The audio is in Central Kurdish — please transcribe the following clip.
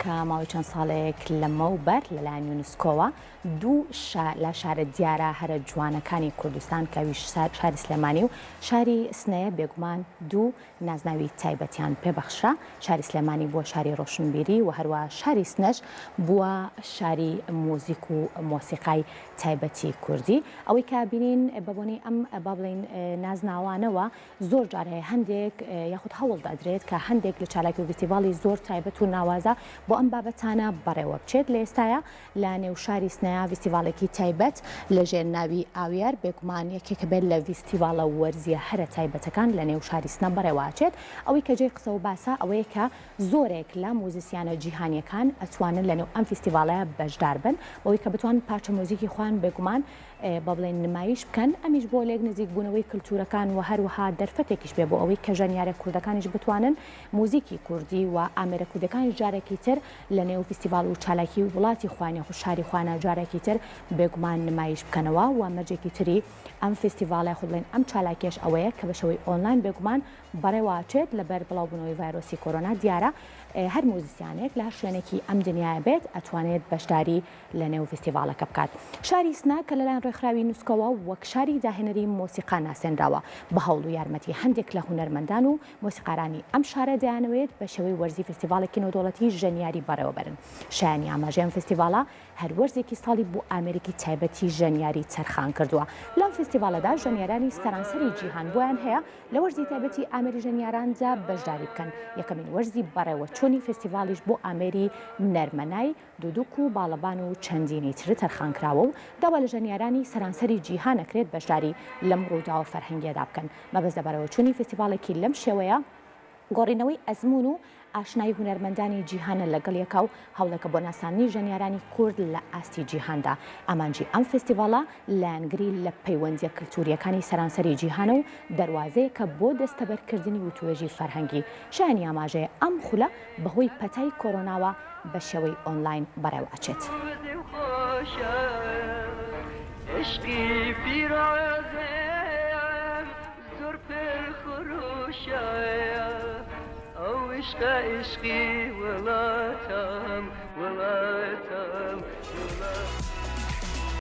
کە ماوەی چەند ساڵێک لەمەوبەر لەلایەن یونسکۆوە دوو لە شارە دیارە هەرە جوانەکانی کوردستان کەویش شاری سلێمانی و شاری سنەیە بێگومان دوو نازناوی تایبەتیان پێبەخشرا. شاری سلێمانی بووە شاری ڕۆشنبیری و هەروە شاری سنەش بووە شاری مۆزیک و مۆسیقای تایبەتی کوردی. ئەوەی کە بینین بەبوونی ئەم با بڵین نازناوانەوە زۆر جارەیە هەندێک یاخود هەوڵ دەدرێت کە هەندێک لە چالاکی و فێستیڤاڵی زۆر تایبەت و ناوازە بۆ ئەم بابەتانە بەڕێوە بچێت. لە ئێستاە لە نێو شاری سنەیە فێستیڤاڵێکی تایبەت لە ژێر ناوی ئاویەر بێگومان یەکێکە بێت لە فێستیڤاڵە وەرزیە هەرە تایبەتەکان لە نێو شاری سنە بەڕێواچێت. ئەوەی کە جێی قسە و باسە ئەوەیە کە زۆرێک لە موزیسیانە جیهانیەکان ئەتوانن لە نێو ئەم فێستیڤاڵەیە بەشدار بن بەوەی کە بتوان پارچە مۆزیکی خوان بێگومان با بڵێن نمایش بکەن. ئەمیش بۆ لێک نزیک بوونەوەی کللتورەکان و هەروەها دەرفەتێکیش بێ بۆ ئەوەی کە ژەنیارە کوردەکانیش بتوانن موزیکی کوردی و ئامێرە کوردەکانی جارێکی تر لە نێو فێستیڤاڵ و چالاکی و وڵاتی خوانە و شاری خوانە جارێکی تر بێگومان نمایش بکەنەوە. و مەرجێکی تری ئەم فێستیڤاڵە خۆ بڵێن ئەم چالاکیش ئەوەیە کە بەشەوەی ئۆنلاین بێگومان بەڕێواچێت لەبەر بڵاوبوونەوەی ڤایرۆسی کۆرۆنا. دیارە هەر موزیسیانێک لە هەر شوێنێکی ئەم دنیاە بێت ئەتوانێت بەشداری لە نێو فێستیڤاڵەکە بکات. شاری سنە کە لەلایەن ڕێکخراوی نووسکەوە وەک شاری داهێنەری مۆسیقا ناسێنراوە بە هەوڵ و یارمەتی هەندێک لە هونەرمەندان و مۆسیقارانی ئەم شارە دەیانەوێت بە شێوەی وەرزی فێستیڤاڵێکی نێودەوڵەتی ژەنیاری بەرێوەبەرن. شایانی ئاماژەیەم فێستیڤاڵە هەر وەرزێکی ساڵی بۆ ئامێرێکی تایبەتی ژەنیاری چەرخان کردووە. لەم فێستیڤاڵەدا ژەنیارانی سەرانسەری جیهان بۆیان هەیە لە وەرزی تایبەتی ئامێری ژەنیاراندا بەشداری بکەن. یەکەمین وەرزی بەڕێوە چۆنی فێستیڤاڵیش بۆ ئامێری نەرمەنای دوودوک و باڵەبان و چەندینی تر تەرخانکراوە و داوا لە ژەنیارانی سەرانسەری جیهان ئەکرێت بەشداری لەم ڕوودا و فەرهەنگیەدا بکەن. مەبەست لەبەرەوە چوونی فێستیڤاڵێکی لەم شێوەیە گۆڕینەوەی ئەزمون و ئاشنایی هونەرمەندانی جیهانە لەگەڵ یەکە و هەوڵێکە بۆ ناسانی ژەنیارانی کورد لە ئاستی جیهاندا. ئامانجی ئەم فێستیڤاڵە لایەنگری لە پەیوەندیە کللتوریەکانی سەرانسەری جیهانە و دەواازەیەکە بۆ دەستەبەرکردنی و توێژی فەرهەنگی. شایانی ئاماژەیە ئەم خولە بەهۆی پەتای کۆرۆناوە بە شێوەی ئۆنلاین بەڕێوەچێت. عشقی ولاتم